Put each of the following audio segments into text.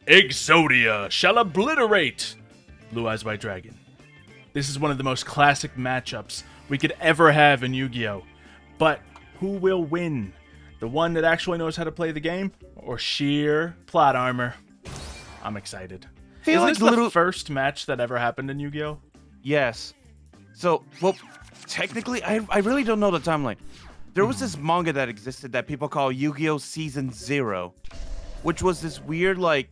Exodia shall obliterate Blue Eyes White Dragon. This is one of the most classic matchups we could ever have in Yu-Gi-Oh! But who will win? The one that actually knows how to play the game, or sheer plot armor? I'm excited. Is this the first match that ever happened in Yu-Gi-Oh? Yes. So, well, technically, I really don't know the timeline. There was this manga that existed that people call Yu-Gi-Oh! Season 0, which was this weird, like,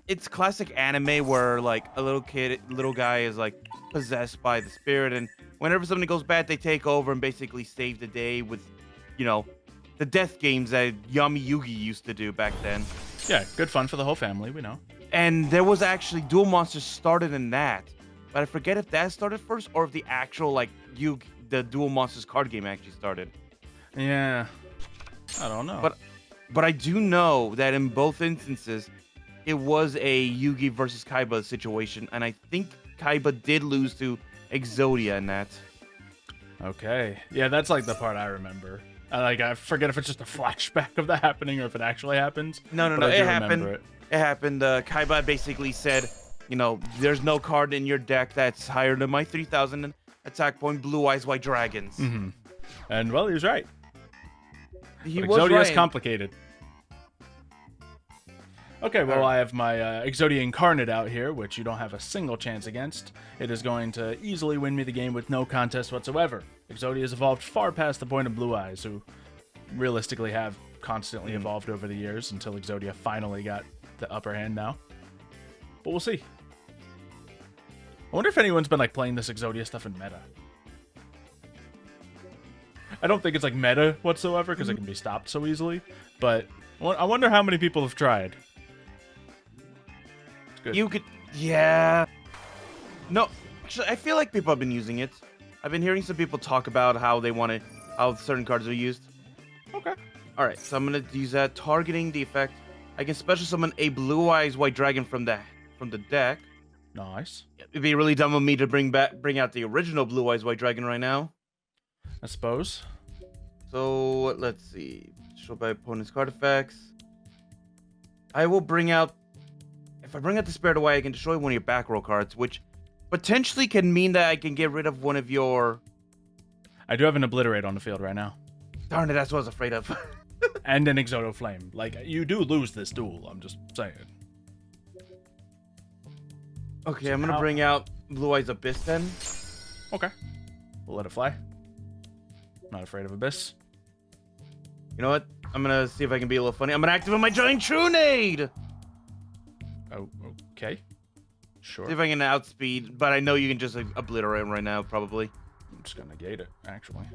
it's classic anime where, like, a little guy is, like, possessed by the spirit, and whenever something goes bad, they take over and basically save the day with, you know, the death games that Yami Yugi used to do back then. Yeah, good fun for the whole family, we know. And there was actually Duel Monsters started in that, but I forget if that started first or if the actual, like, the Duel Monsters card game actually started. Yeah, I don't know. But I do know that in both instances, it was a Yugi versus Kaiba situation, and I think Kaiba did lose to Exodia in that. Okay, yeah, that's like the part I remember. I forget if it's just a flashback of that happening or if it actually happens. No, it happened. It happened. Kaiba basically said, you know, there's no card in your deck that's higher than my 3,000 attack point Blue Eyes White Dragons. Mm-hmm. And, well, he was right. He but was Exodia right. is complicated. Okay, well, I have my Exodia Incarnate out here, which you don't have a single chance against. It is going to easily win me the game with no contest whatsoever. Exodia has evolved far past the point of Blue Eyes, who realistically have constantly evolved over the years until Exodia finally got the upper hand now. But we'll see. I wonder if anyone's been like playing this Exodia stuff in meta. I don't think it's like meta whatsoever because it can be stopped so easily, but I wonder how many people have tried. Good. You could, yeah. No, actually, I feel like people have been using it. I've been hearing some people talk about how they want it, how certain cards are used. Okay. All right, so I'm gonna use that targeting the effect. I can special summon a Blue Eyes White Dragon from the deck. Nice. It'd be really dumb of me to bring out the original Blue Eyes White Dragon right now. I suppose. So let's see. Show by opponent's card effects. I will bring out. If I bring out the Spirit Away, I can destroy one of your back row cards, which potentially can mean that I can get rid of one of your... I do have an Obliterate on the field right now. Darn it, that's what I was afraid of. And an Exodo Flame. Like, you do lose this duel, I'm just saying. Okay, so I'm going to bring out Blue Eyes Abyss then. Okay. We'll let it fly. Not afraid of Abyss. You know what? I'm going to see if I can be a little funny. I'm going to activate my Giant Trunade! Oh, okay. Sure. See if I can outspeed, but I know you can just obliterate him right now, probably. I'm just gonna negate it, actually.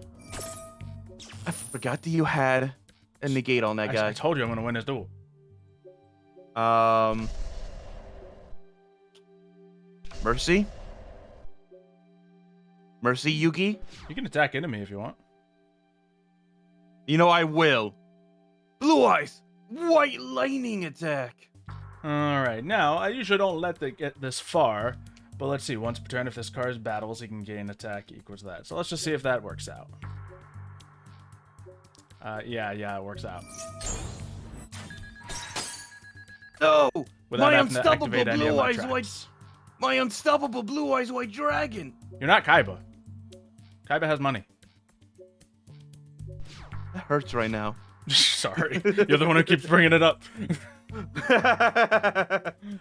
I forgot that you had a negate on that guy. I told you I'm gonna win this duel. Mercy? Mercy, Yugi? You can attack enemy if you want. You know I will. Blue Eyes! White Lightning attack! Alright, now, I usually don't let it get this far, but let's see, once per turn, if this card battles, he can gain attack equals that. So let's just see if that works out. Yeah, it works out. No! Without My having to unstoppable activate any of Blue my Eyes traps. White... My unstoppable Blue Eyes White Dragon! You're not Kaiba. Kaiba has money. That hurts right now. Sorry, you're the one who keeps bringing it up.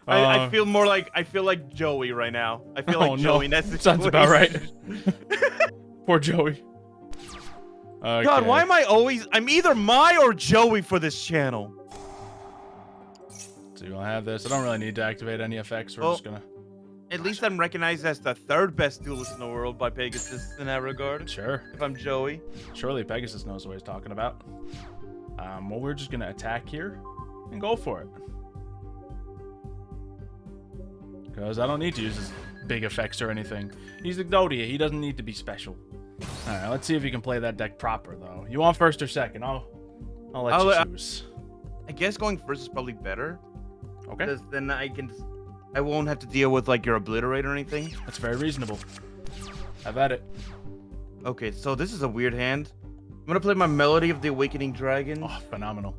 I feel like Joey right now. I feel like Joey. No. That's the Sounds about right. Poor Joey. Okay. God, why am I always? I'm either Mai or Joey for this channel. So you'll have this. I don't really need to activate any effects. We're just gonna. At least I'm recognized as the third best duelist in the world by Pegasus in that regard. Sure. If I'm Joey. Surely Pegasus knows what he's talking about. Well, we're just gonna attack here and go for it. Because I don't need to use his big effects or anything. He's Exodia. He doesn't need to be special. All right, let's see if you can play that deck proper, though. You want first or second? I'll let you choose. I guess going first is probably better. Okay. Because then I won't have to deal with like your obliterate or anything. That's very reasonable. Have at it. Okay, so this is a weird hand. I'm gonna play my Melody of the Awakening Dragon. Oh, phenomenal.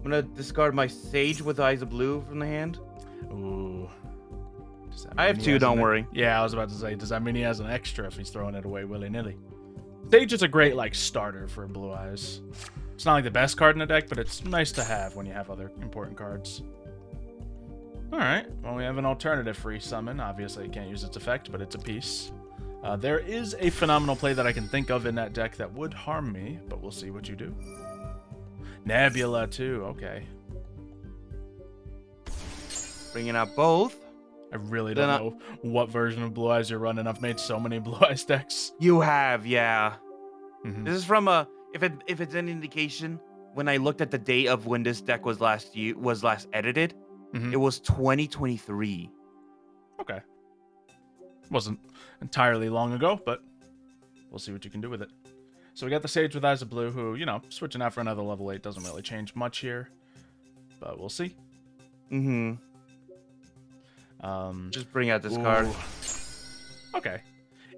gonna discard my Sage with Eyes of Blue from the hand. Ooh. I have 2, don't worry. Yeah, I was about to say, does that mean he has an extra if he's throwing it away willy-nilly? Sage is a great, like, starter for Blue Eyes. It's not like the best card in the deck, but it's nice to have when you have other important cards. Alright, well, we have an alternative free summon. Obviously, you can't use its effect, but it's a piece. There is a phenomenal play that I can think of in that deck that would harm me, but we'll see what you do. Nebula, too. Okay. Bringing out both. I really don't know what version of Blue Eyes you're running. I've made so many Blue Eyes decks. You have, yeah. Mm-hmm. This is from a... If it's an indication, when I looked at the date of when this deck was last edited, it was 2023. Okay. Wasn't entirely long ago, but we'll see what you can do with it. So we got the Sage with Eyes of Blue, who, you know, switching out for another level 8 doesn't really change much here, but we'll see. Just bring out this card. Okay.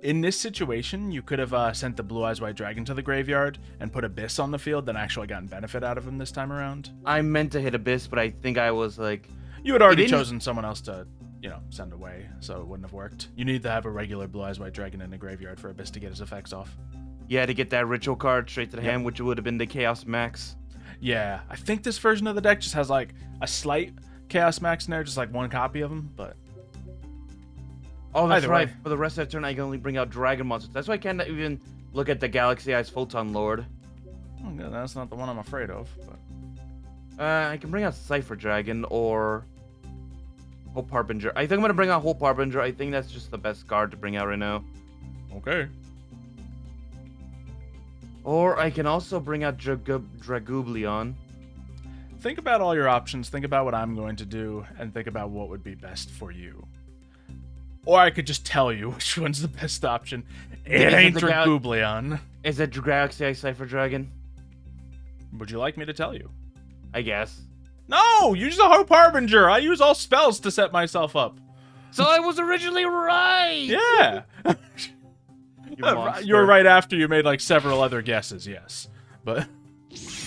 In this situation, you could have sent the Blue Eyes White Dragon to the graveyard and put Abyss on the field, then actually gotten benefit out of him this time around. I meant to hit Abyss, but I think I was like... You had already chosen someone else to, you know, send away, so it wouldn't have worked. You need to have a regular Blue Eyes White Dragon in the graveyard for Abyss to get his effects off. Yeah, to get that ritual card straight to the hand, which would have been the Chaos Max. Yeah, I think this version of the deck just has, like, a slight Chaos Max in there, just, like, one copy of him, but... Oh, that's right. For the rest of the turn, I can only bring out Dragon Monsters. That's why I can't even look at the Galaxy Eyes Photon Lord. Oh, yeah, that's not the one I'm afraid of, but... I can bring out Cypher Dragon or... Hope Harbinger. I think I'm going to bring out Hope Harbinger. I think that's just the best card to bring out right now. Okay. Or I can also bring out Dragublion. Think about all your options, think about what I'm going to do, and think about what would be best for you. Or I could just tell you which one's the best option. It ain't Dragublion. Is it Galaxy Eye Cypher Dragon? Would you like me to tell you? I guess. No! Use a Hope Harbinger! I use all spells to set myself up. So I was originally right! Yeah! You were right after you made, like, several other guesses, yes. But...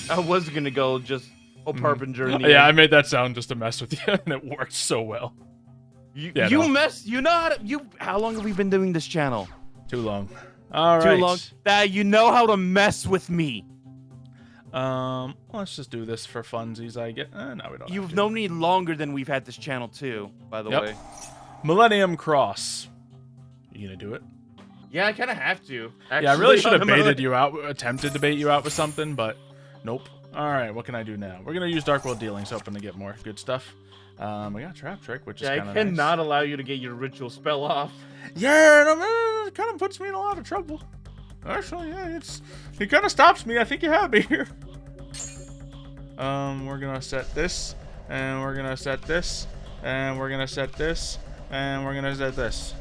I was gonna go just Hope Harbinger in the end. end. I made that sound just to mess with you, and it worked so well. You know how to, how long have we been doing this channel? Too long. All right. Too long. That you know how to mess with me. Let's just do this for funsies, I guess. No, we don't. You've known me longer than we've had this channel too, by the way. Millennium Cross. You gonna do it? Yeah, I kind of have to. Actually, yeah, I really should have baited you out, attempted to bait you out with something, but nope. All right, what can I do now? We're gonna use Dark World Dealings, hoping to get more good stuff. We got Trap Trick, which is kind of nice. I cannot allow you to get your ritual spell off. Yeah, no, it kind of puts me in a lot of trouble. Actually, yeah, it kind of stops me. I think you have me here. We're gonna set this, and we're gonna set this, and we're gonna set this, and we're gonna set this.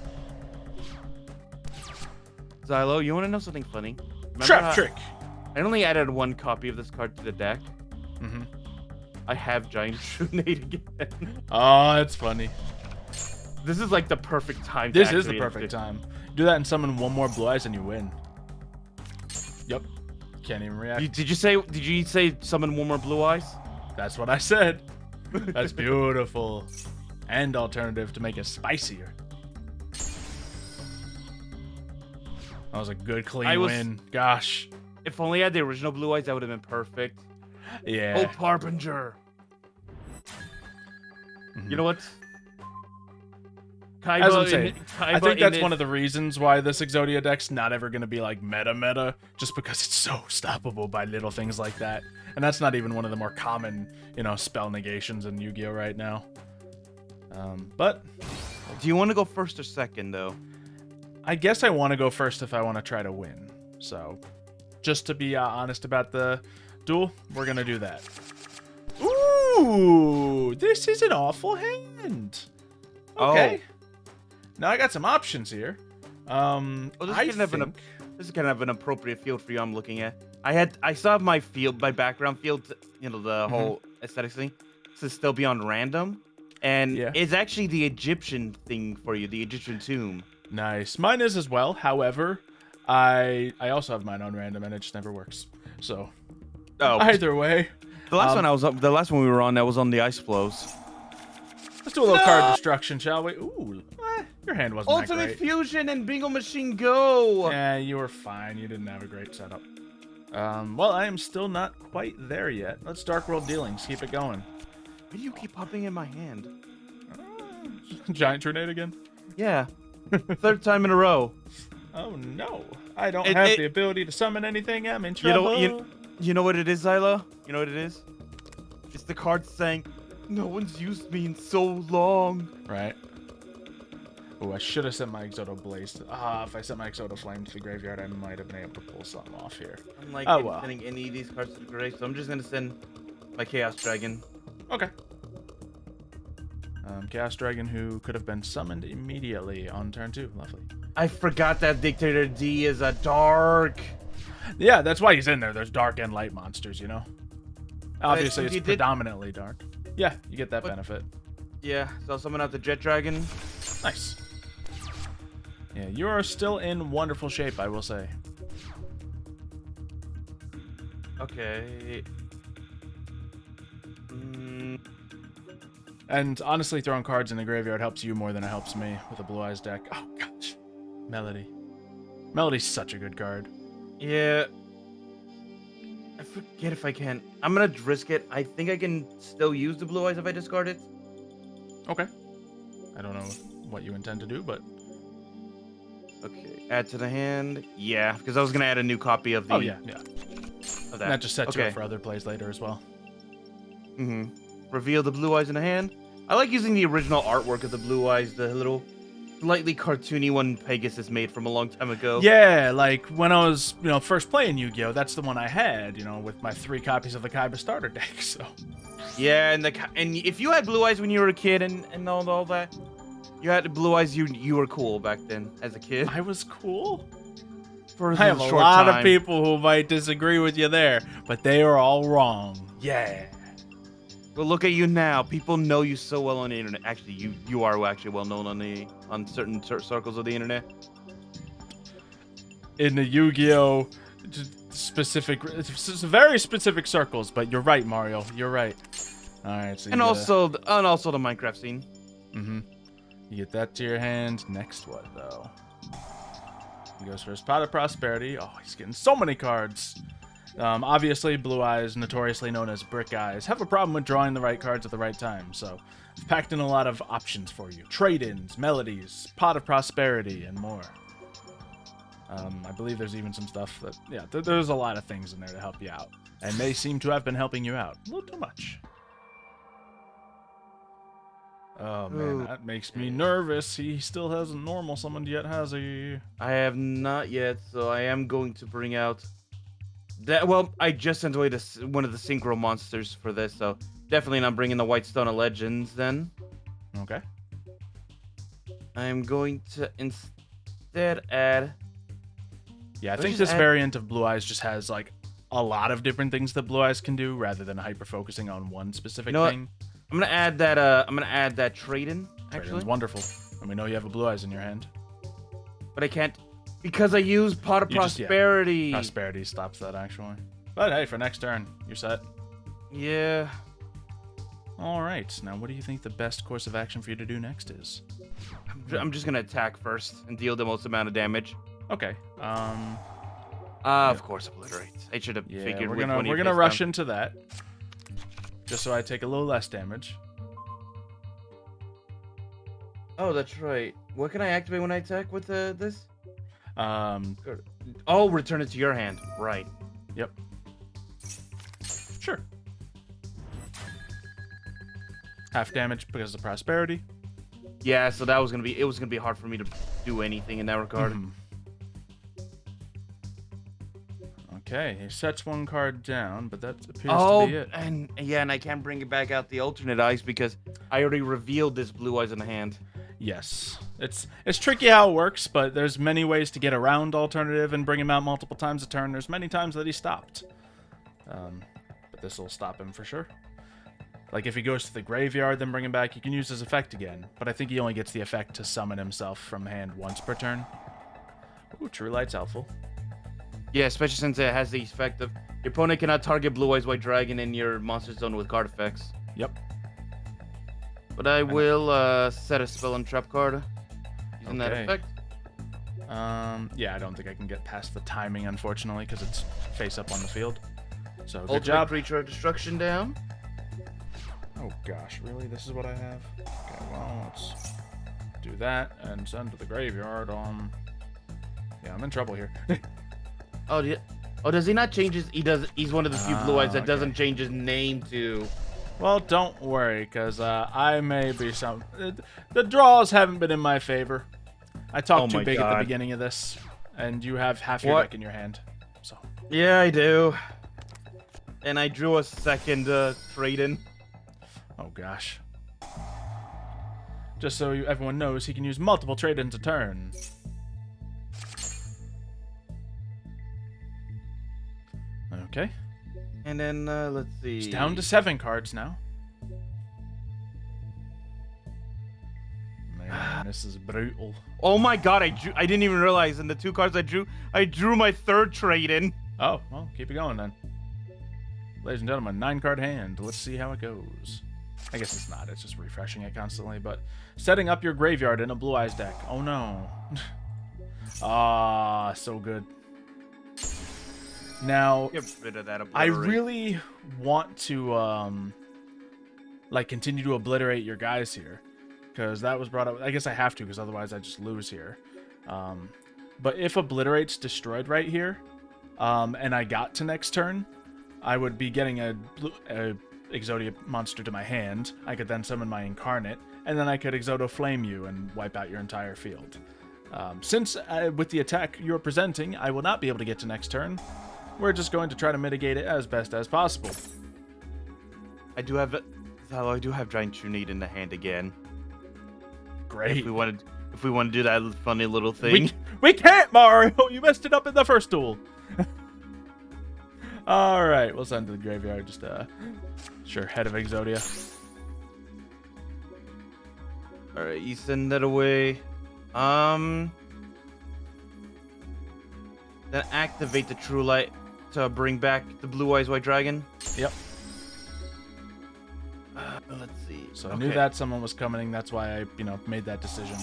Xylo, you want to know something funny? Trap Trick. I only added one copy of this card to the deck. I have Giant Trunade again. Oh, that's funny. This is like the perfect time. This is the perfect time. Do that and summon one more Blue Eyes and you win. Yep. Can't even react. Did you say summon one more Blue Eyes? That's what I said. That's beautiful. And alternative to make it spicier. That was a good clean win. Gosh. If only I had the original Blue Eyes, that would have been perfect. Yeah. Hope Harbinger. You know what? As I'm saying, I think that's one of the reasons why this Exodia deck's not ever going to be like meta, just because it's so stoppable by little things like that. And that's not even one of the more common, you know, spell negations in Yu-Gi-Oh right now. But do you want to go first or second, though? I guess I want to go first if I want to try to win. So, just to be honest about the duel, we're going to do that. Ooh, this is an awful hand. Okay. Now I got some options here. This is kind of an appropriate field for you. I'm looking at. I saw my background field. You know, the whole aesthetic thing. This is still beyond random, and it's actually the Egyptian thing for you, the Egyptian tomb. Nice. Mine is as well. However, I also have mine on random, and it just never works. So, either way, The last one we were on, that was on the ice flows. Let's do a little card destruction, shall we? Ooh, your hand wasn't that Ultimate great. Fusion and Bingo Machine Go. Yeah, you were fine. You didn't have a great setup. Well, I am still not quite there yet. Let's Dark World Dealings. Keep it going. Why do you keep popping in my hand? Giant Tornado again? Yeah. Third time in a row. Oh, no. I don't have the ability to summon anything. I'm in trouble. You know what it is, Xylo? You know what it is? It's the card saying, no one's used me in so long. Right. Oh, I should have sent my Exodia Blaze. If I sent my Exodia Flame to the graveyard, I might have been able to pull something off here. I'm like sending any of these cards to the grave, so I'm just going to send my Chaos Dragon. Okay. Chaos Dragon, who could have been summoned immediately on turn 2. Lovely. I forgot that Dictator D is a dark. Yeah, that's why he's in there. There's dark and light monsters, you know? Obviously, it's predominantly dark. Yeah, you get that benefit. Yeah, so I'll summon out the Jet Dragon. Nice. Yeah, you are still in wonderful shape, I will say. Okay. And honestly, throwing cards in the graveyard helps you more than it helps me with a Blue Eyes deck. Oh, gosh. Melody. Melody's such a good card. Yeah. I forget if I can. I'm going to risk it. I think I can still use the Blue Eyes if I discard it. Okay. I don't know what you intend to do, but... Okay. Add to the hand. Yeah, because I was going to add a new copy of the... Oh, yeah. Of that. And that just sets you Okay. up for other plays later as well. Reveal the Blue Eyes in the hand. I like using the original artwork of the Blue Eyes, the little slightly cartoony one Pegasus made from a long time ago. Yeah, like when I was, first playing Yu-Gi-Oh, that's the one I had, with my 3 copies of the Kaiba starter deck, so. Yeah, and if you had Blue Eyes when you were a kid and all that, you had Blue Eyes, you were cool back then as a kid. I was cool? For I have a lot of people who might disagree with you there, but they are all wrong. Yeah. But look at you now. People know you so well on the internet. Actually, you are actually well known on certain circles of the internet. In the Yu-Gi-Oh specific, very specific circles. But you're right, Mario. You're right. All right. So also the Minecraft scene. You get that to your hand. Next what though? He goes for his Pot of Prosperity. Oh, he's getting so many cards. Obviously, Blue Eyes, notoriously known as Brick Eyes, have a problem with drawing the right cards at the right time, so I've packed in a lot of options for you. Trade-ins, melodies, Pot of Prosperity, and more. I believe there's even some stuff that, there's a lot of things in there to help you out, and they seem to have been helping you out. A little too much. Oh, man, that makes me nervous. He still hasn't normal summoned yet, has he? I have not yet, so I am going to bring out... Well, I just sent away one of the Synchro monsters for this, so definitely not bringing the White Stone of Legends then. Okay. I'm going to instead add... Yeah, I think this variant of Blue Eyes just has, like, a lot of different things that Blue Eyes can do, rather than hyper-focusing on one specific thing. I'm gonna add that trade-in, actually. Trade-in's wonderful. And we know you have a Blue Eyes in your hand. But I can't... Because I use Pot of Prosperity. Prosperity stops that, actually. But hey, for next turn, you're set. Yeah. All right. Now, what do you think the best course of action for you to do next is? I'm just going to attack first and deal the most amount of damage. Okay. Of course, obliterates. I should have figured we're gonna rush into that. Just so I take a little less damage. Oh, that's right. What can I activate when I attack with this? Return it to your hand. Right. Yep. Sure. Half damage because of prosperity. Yeah, so it was gonna be hard for me to do anything in that regard. Okay, he sets one card down, but that appears to be it. And I can't bring it back out the alternate eyes because I already revealed this Blue Eyes in the hand. Yes. It's tricky how it works, but there's many ways to get around alternative and bring him out multiple times a turn. There's many times that he stopped. But this will stop him for sure. Like if he goes to the graveyard, then bring him back, you can use his effect again. But I think he only gets the effect to summon himself from hand once per turn. Ooh, True Light's helpful. Yeah, especially since it has the effect of Your opponent cannot target Blue Eyes White Dragon in your monster zone with card effects. Yep. But I will set a spell and trap card using that Okay. effect. Yeah, I don't think I can get past the timing, unfortunately, because it's face up on the field. So, good Ultimate job. Creature of Destruction down. Oh, gosh, really? This is what I have? Okay, well, let's do that and send to the graveyard on... Yeah, I'm in trouble here. Oh, does he not change his... He's one of the few Blue Eyes that okay. doesn't change his name to... Well, don't worry, because I may be some... The draws haven't been in my favor. I talked too big at the beginning of this, and you have half your deck in your hand. So. Yeah, I do. And I drew a second trade-in. Oh, gosh. Just so everyone knows, he can use multiple trade-ins a turn. Okay. And then, let's see. It's down to 7 cards now. Man, this is brutal. Oh my god, I didn't even realize in the 2 cards I drew my 3rd trade-in. Oh, well, keep it going then. Ladies and gentlemen, 9-card hand. Let's see how it goes. I guess it's not. It's just refreshing it constantly. But setting up your graveyard in a Blue Eyes deck. Oh, no. Ah, so good. Now, Get rid of that I obliterate. really want to, like, continue to obliterate your guys here. Because that was brought up. I guess I have to, because otherwise I just lose here. But if obliterate's destroyed right here, and I got to next turn, I would be getting a Exodia monster to my hand. I could then summon my Incarnate, and then I could Flame you and wipe out your entire field. Since with the attack you're presenting, I will not be able to get to next turn, we're just going to try to mitigate it as best as possible. I do have Giant Trunade in the hand again. Great. If we want to do that funny little thing. We can't, Mario! You messed it up in the first duel. Alright, we'll send to the graveyard. Just, sure, head of Exodia. Alright, you send that away. Then activate the True Light to bring back the Blue Eyes White Dragon. Yep. Let's see. So I knew that someone was coming. That's why I, made that decision.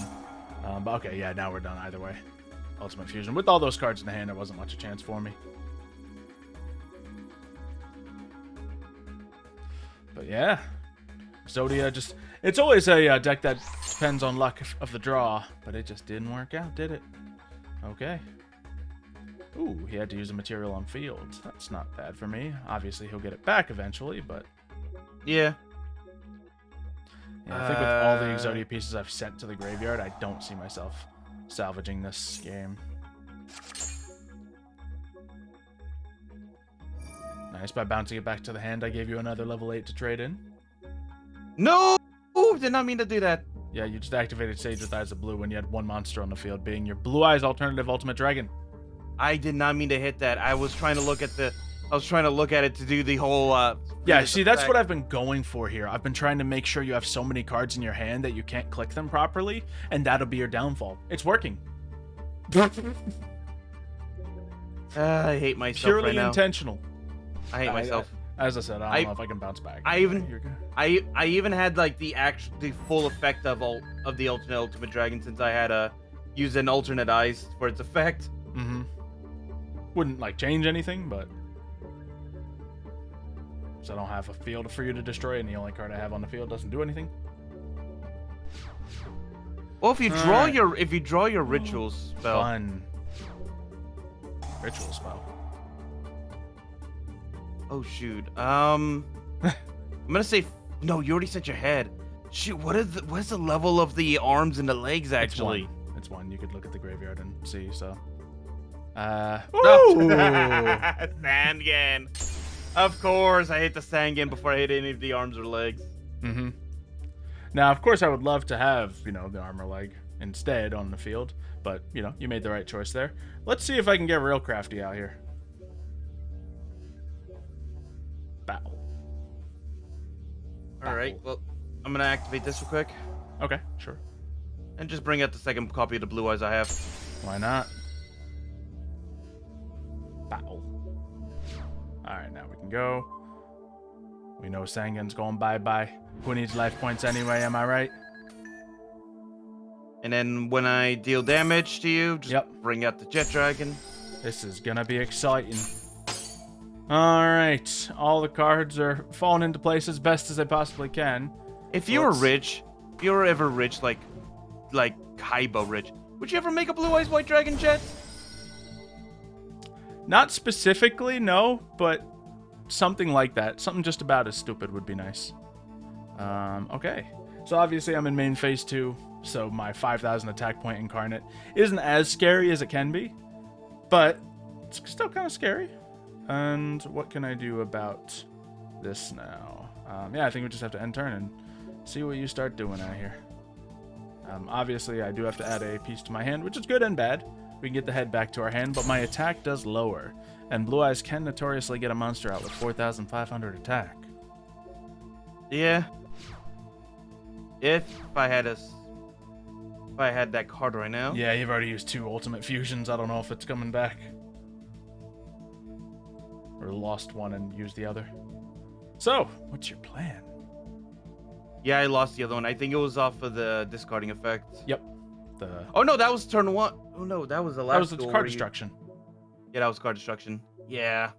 But okay, yeah, now we're done either way. Ultimate Fusion. With all those cards in the hand, there wasn't much a chance for me. But yeah, Exodia just... It's always a deck that depends on luck of the draw, but it just didn't work out, did it? Okay. Ooh, he had to use a material on field. That's not bad for me. Obviously, he'll get it back eventually, but... Yeah. Yeah, I think with all the Exodia pieces I've sent to the graveyard, I don't see myself salvaging this game. Nice. By bouncing it back to the hand, I gave you another level 8 to trade in. No! Ooh, did not mean to do that. Yeah, you just activated Sage with Eyes of Blue when you had one monster on the field, being your Blue Eyes alternative Ultimate Dragon. I did not mean to hit that. I was trying to look at it to do the whole Yeah, see, that's what I've been going for here. I've been trying to make sure you have so many cards in your hand that you can't click them properly, and that'll be your downfall. It's working. I hate myself Purely right now. intentional. I hate myself. As I said, I don't know if I can bounce back. I even had like the full effect of the Ultimate Dragon, since I had used an alternate eyes for its effect. Mm-hmm. Wouldn't like change anything, but so I don't have a field for you to destroy, and the only card I have on the field doesn't do anything. Well, if you draw your ritual spell. Fun. Ritual spell. Oh shoot. I'm gonna say no. You already sent your head. Shoot. What is the level of the arms and the legs actually? It's one. You could look at the graveyard and see. So. Ooh. Sangan. Of course, I hit the Sangan before I hit any of the arms or legs. Mm-hmm. Now, of course, I would love to have the armor leg instead on the field, but you made the right choice there. Let's see if I can get real crafty out here. Battle. All right. Well, I'm gonna activate this real quick. Okay, sure. And just bring out the second copy of the Blue Eyes I have. Why not? Battle. All can go. We know Sangan's going bye-bye. Who needs life points anyway, am I right? And then when I deal damage to you, just bring out the Jet Dragon. This is gonna be exciting. Alright, all the cards are falling into place as best as they possibly can. If you were rich, if you were ever rich, like Kaiba rich, would you ever make a Blue Eyes White Dragon jet? Not specifically, no, but something like that. Something just about as stupid would be nice. Okay. So obviously I'm in main phase 2, so my 5,000 attack point incarnate isn't as scary as it can be, but it's still kind of scary. And what can I do about this now? Yeah, I think we just have to end turn and see what you start doing out here. Obviously, I do have to add a piece to my hand, which is good and bad. We can get the head back to our hand, but my attack does lower. And Blue Eyes can notoriously get a monster out with 4,500 attack. Yeah. If I had that card right now. Yeah, you've already used 2 ultimate fusions. I don't know if it's coming back. Or lost one and used the other. So, what's your plan? Yeah, I lost the other one. I think it was off of the discarding effect. Yep. Oh no, that was turn 1. Oh no, that was the last. That was the card destruction. Yeah, that was card destruction. Yeah.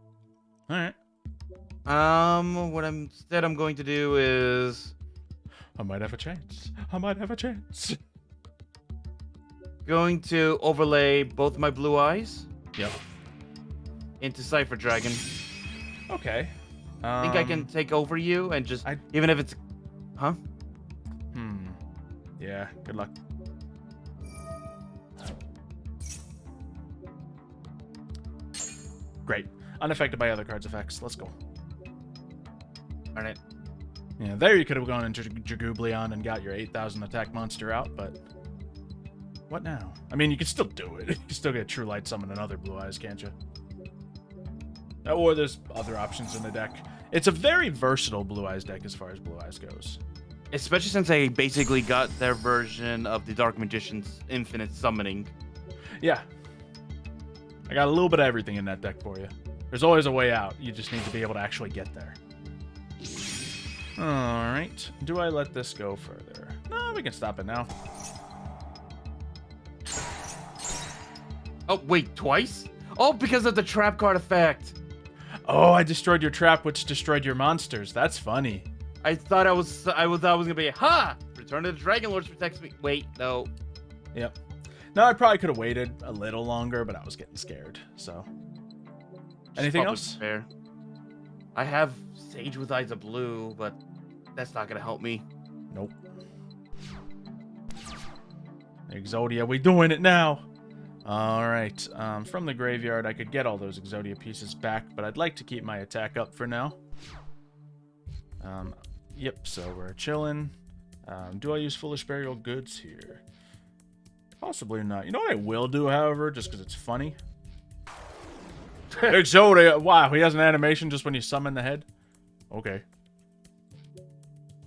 All right. What I'm going to do is I might have a chance. I might have a chance. Going to overlay both my Blue Eyes. Yep. Into Cypher Dragon. Okay. I think I can take over you and just even if it's huh? Yeah, good luck. Great. Unaffected by other cards' effects. Let's go. Alright. Yeah, there you could have gone into Dragooblion and got your 8,000 attack monster out, but what now? I mean, you can still do it. You can still get True Light Summon another Blue Eyes, can't you? Or there's other options in the deck. It's a very versatile Blue Eyes deck as far as Blue Eyes goes. Especially since I basically got their version of the Dark Magician's Infinite Summoning. Yeah. I got a little bit of everything in that deck for you. There's always a way out. You just need to be able to actually get there. Alright. Do I let this go further? No, we can stop it now. Oh, wait, twice? Oh, because of the trap card effect. Oh, I destroyed your trap, which destroyed your monsters. That's funny. I thought I was gonna be, ha! Return to the Dragon Lords protects me. Wait, no. Yep. No, I probably could have waited a little longer, but I was getting scared, so. Anything else? Fair. I have Sage with Eyes of Blue, but that's not gonna help me. Nope. Exodia, we doing it now. Alright, from the graveyard, I could get all those Exodia pieces back, but I'd like to keep my attack up for now. Yep, so we're chilling. Do I use Foolish Burial Goods here? Possibly not. You know what I will do, however, just because it's funny? Exodia! Wow, he has an animation just when you summon the head? Okay.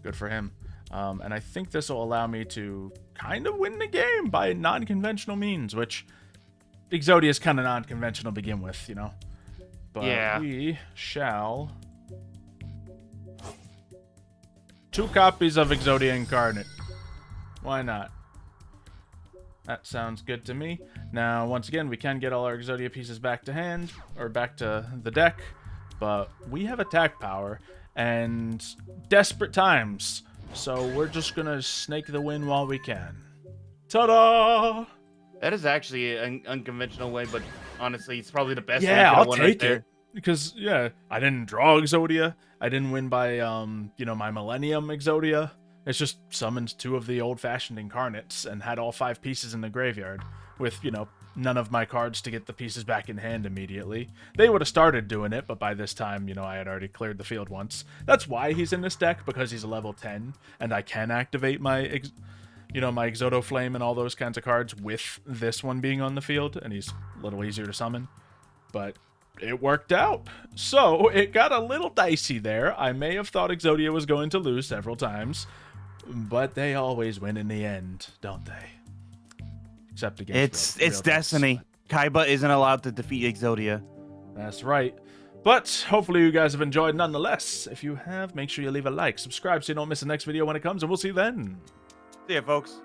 Good for him. And I think this will allow me to kind of win the game by non-conventional means, which Exodia is kind of non-conventional to begin with, you know? But yeah. We shall... 2 copies of Exodia Incarnate. Why not? That sounds good to me. Now, once again, we can get all our Exodia pieces back to hand, or back to the deck, but we have attack power, and desperate times, so we're just gonna snake the win while we can. Ta-da! That is actually an unconventional way, but honestly, it's probably the best way. Yeah, I'll take it. Because, yeah, I didn't draw Exodia. I didn't win by, you know, my Millennium Exodia. It's just summoned 2 of the old-fashioned Incarnates and had all 5 pieces in the graveyard with, you know, none of my cards to get the pieces back in hand immediately. They would have started doing it, but by this time, you know, I had already cleared the field once. That's why he's in this deck, because he's a level 10, and I can activate my, you know, my Exodoflame and all those kinds of cards with this one being on the field, and he's a little easier to summon. But it worked out. So, it got a little dicey there. I may have thought Exodia was going to lose several times, but they always win in the end, don't they? Except against it's destiny. Kaiba isn't allowed to defeat Exodia. That's right. But hopefully you guys have enjoyed nonetheless. If you have, make sure you leave a like, subscribe so you don't miss the next video when it comes, and we'll see you then. See ya, folks.